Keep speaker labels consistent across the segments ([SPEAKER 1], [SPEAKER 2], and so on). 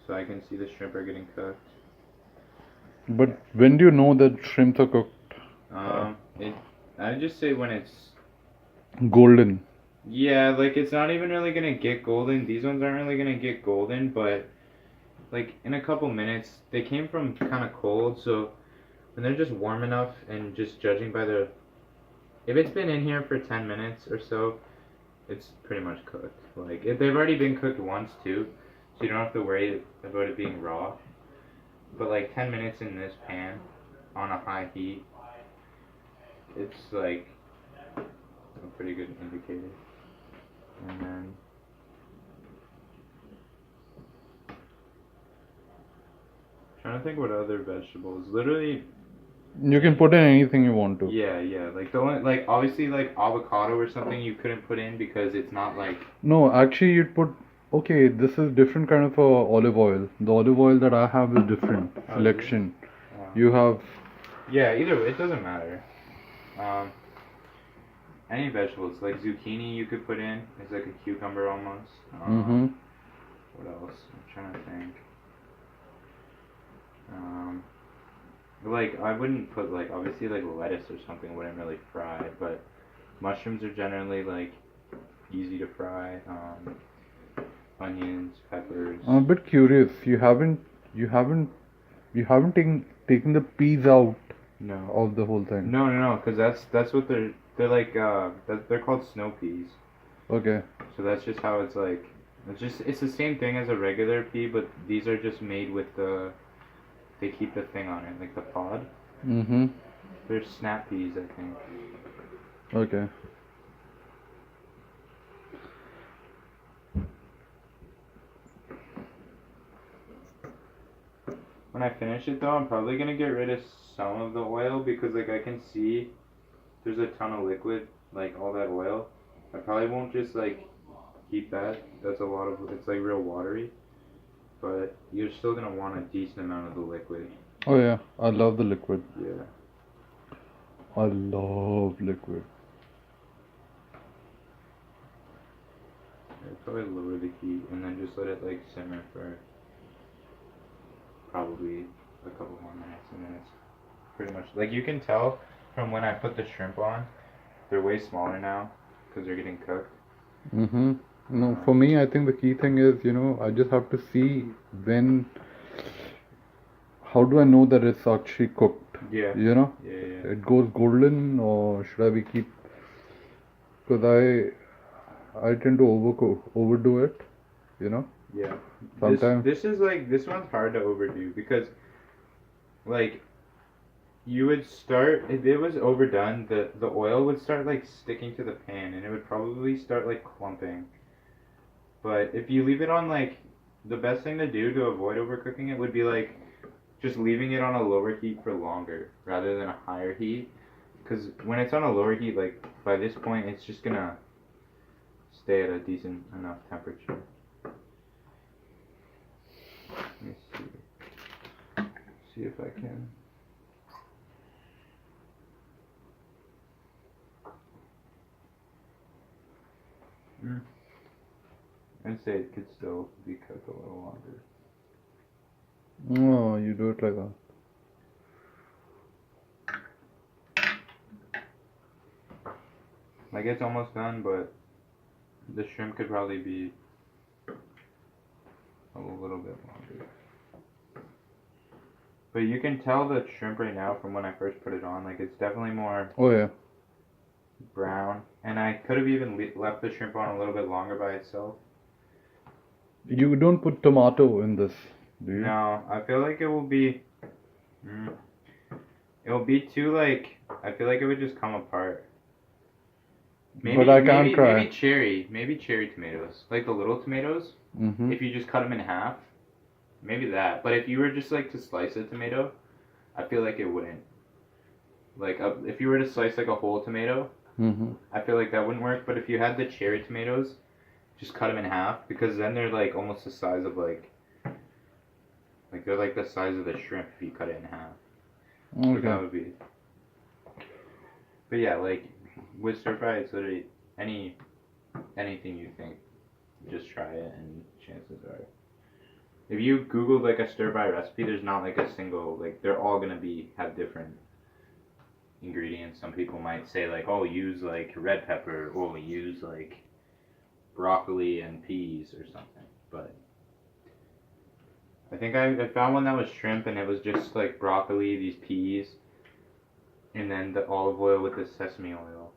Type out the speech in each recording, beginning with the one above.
[SPEAKER 1] so I can see the shrimp are getting cooked.
[SPEAKER 2] But when do you know that shrimps are cooked?
[SPEAKER 1] I just say when it's
[SPEAKER 2] Golden.
[SPEAKER 1] yeah, like it's not even really gonna get golden. These ones aren't really gonna get golden, but like in a couple minutes, they came from kind of cold, so when they're just warm enough and just judging by the if it's been in here for 10 minutes or so, it's pretty much cooked. Like they've already been cooked once too, so you don't have to worry about it being raw. But like 10 minutes in this pan on a high heat, it's like a pretty good indicator. And then trying to think what other vegetables. Literally,
[SPEAKER 2] You can put in anything you want to.
[SPEAKER 1] yeah. Like the only like obviously like avocado or something you couldn't put in because it's not like
[SPEAKER 2] No, actually you'd put. Okay, this is different kind of olive oil. The olive oil that I have is different
[SPEAKER 1] oh, is it?
[SPEAKER 2] selection. You have.
[SPEAKER 1] Yeah, either way, it doesn't matter. Um, any vegetables like zucchini you could put in. It's like a cucumber almost.
[SPEAKER 2] Mm-hmm.
[SPEAKER 1] What else? I'm trying to think. Um, like I wouldn't put like obviously like lettuce or something wouldn't really fry, but mushrooms are generally like easy to fry. Onions, peppers.
[SPEAKER 2] I'm a bit curious. You haven't, you haven't taken the peas out
[SPEAKER 1] No.
[SPEAKER 2] of the whole thing.
[SPEAKER 1] No, because that's what they're like. They're called snow peas.
[SPEAKER 2] Okay.
[SPEAKER 1] So that's just how it's like. It's the same thing as a regular pea, but these are just made with the. They keep the thing on it, like the pod.
[SPEAKER 2] Mm-hmm.
[SPEAKER 1] They're snap peas, I think.
[SPEAKER 2] Okay.
[SPEAKER 1] When I finish it though, I'm probably gonna get rid of some of the oil because like I can see there's a ton of liquid, like all that oil. I probably won't just like keep that. That's a lot of it's like real watery. But you're still gonna want a decent amount of the liquid.
[SPEAKER 2] Oh yeah, I love the liquid.
[SPEAKER 1] Yeah.
[SPEAKER 2] I love liquid.
[SPEAKER 1] I'd probably lower the heat and then just let it like simmer for probably a couple more minutes and then it's pretty much like you can tell from when I put the shrimp on, they're way smaller now because they're getting cooked.
[SPEAKER 2] Mm-hmm. No, for me, I think the key thing is, I just have to see when. How do I know that it's actually cooked?
[SPEAKER 1] Yeah.
[SPEAKER 2] Yeah.
[SPEAKER 1] Yeah.
[SPEAKER 2] It goes golden, or should I be keep? Because I tend to overdo it.
[SPEAKER 1] Yeah.
[SPEAKER 2] Sometimes.
[SPEAKER 1] This is like this one's hard to overdo because like you would start if it was overdone the oil would start like sticking to the pan and it would probably start like clumping. But if you leave it on like the best thing to do to avoid overcooking it would be like just leaving it on a lower heat for longer rather than a higher heat because when it's on a lower heat like by this point it's just gonna stay at a decent enough temperature. Let me see if I can. I'd say it could still be cooked a little longer.
[SPEAKER 2] Oh, you do it like that.
[SPEAKER 1] Like it's almost done, but the shrimp could probably be a little bit longer. But you can tell the shrimp right now from when I first put it on. Like it's definitely more.
[SPEAKER 2] Oh yeah.
[SPEAKER 1] Brown, and I could have even left the shrimp on a little bit longer by itself.
[SPEAKER 2] You don't put tomato in this, do you?
[SPEAKER 1] No, I feel like it will be. It will be too like. I feel like it would just come apart. Maybe,
[SPEAKER 2] but I can't try.
[SPEAKER 1] Maybe cherry tomatoes, like the little tomatoes.
[SPEAKER 2] Mm-hmm.
[SPEAKER 1] If you just cut them in half, maybe that. But if you were just like to slice a tomato, I feel like it wouldn't. Like if you were to slice like a whole tomato, I feel like that wouldn't work. But if you had the cherry tomatoes, just cut them in half because then they're like almost the size of like they're like the size of the shrimp if you cut it in half.
[SPEAKER 2] Okay.
[SPEAKER 1] So that would be. But yeah, like with stir fry, it's literally anything you think, just try it and chances are If you Google like a stir fry recipe, there's not like a single, like they're all gonna have different ingredients. Some people might say like, oh, use like red pepper, or use like broccoli and peas or something. But I think I found one that was shrimp, and it was just like broccoli, these peas, and then the olive oil with the sesame oil.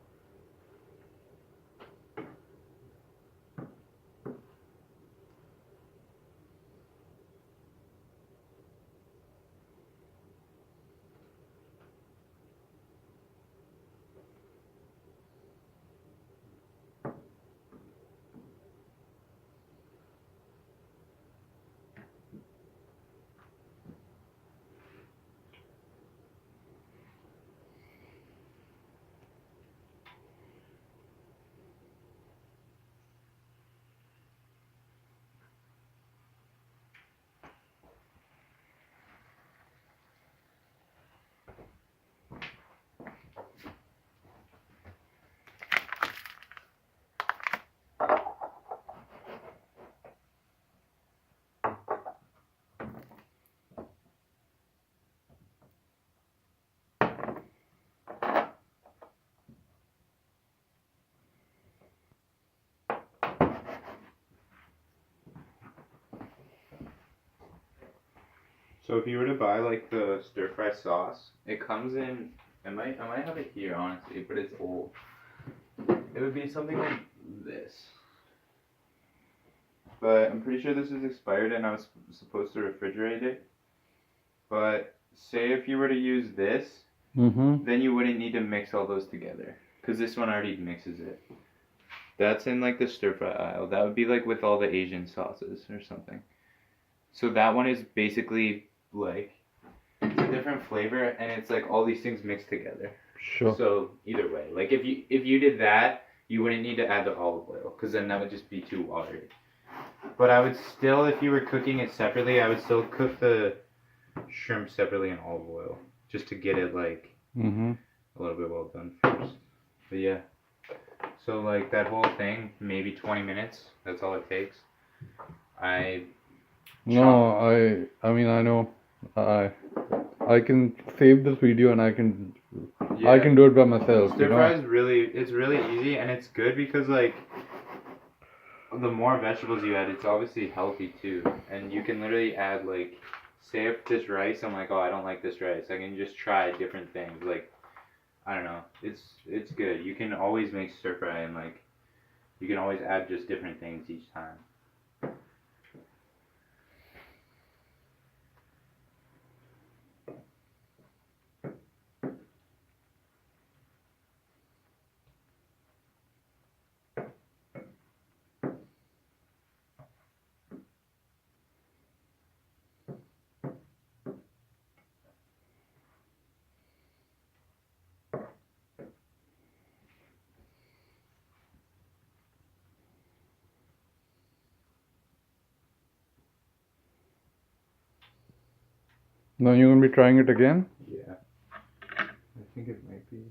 [SPEAKER 1] So if you were to buy like the stir fry sauce, it comes in. I might have it here honestly, but it's old. It would be something like this. But I'm pretty sure this is expired, and I was supposed to refrigerate it. But say if you were to use this, then you wouldn't need to mix all those together, because this one already mixes it. That's in like the stir fry aisle. That would be like with all the Asian sauces or something. So that one is basically like it's a different flavor, and it's like all these things mixed together.
[SPEAKER 2] Sure.
[SPEAKER 1] So either way, like if you did that, you wouldn't need to add the olive oil, because then that would just be too watery. But I would still, if you were cooking it separately, I would still cook the shrimp separately in olive oil, just to get it like a little bit well done first. But yeah, so like that whole thing, maybe 20 minutes. That's all it takes. I
[SPEAKER 2] mean, I know. I can save this video and I can
[SPEAKER 1] Yeah.
[SPEAKER 2] do it by myself.
[SPEAKER 1] Stir fry is it's really easy, and it's good because like the more vegetables you add, it's obviously healthy too. And you can literally add like, say if this rice, I'm like, oh, I don't like this rice. I can just try different things. Like, I don't know. It's good. You can always make stir fry, and like you can always add just different things each time.
[SPEAKER 2] Now you're gonna be trying it again?
[SPEAKER 1] Yeah. I think it might be.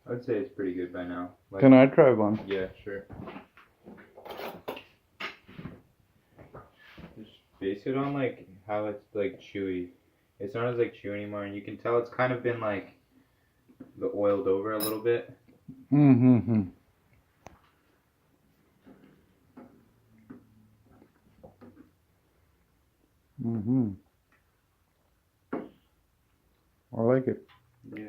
[SPEAKER 1] I would say it's pretty good by now. Like,
[SPEAKER 2] Can I try one?
[SPEAKER 1] yeah, sure. Just base it on like how it's like chewy. It's not as like chewy anymore, and you can tell it's kind of been like the oiled over a little bit.
[SPEAKER 2] Mm-hmm. I like it.
[SPEAKER 1] Yeah.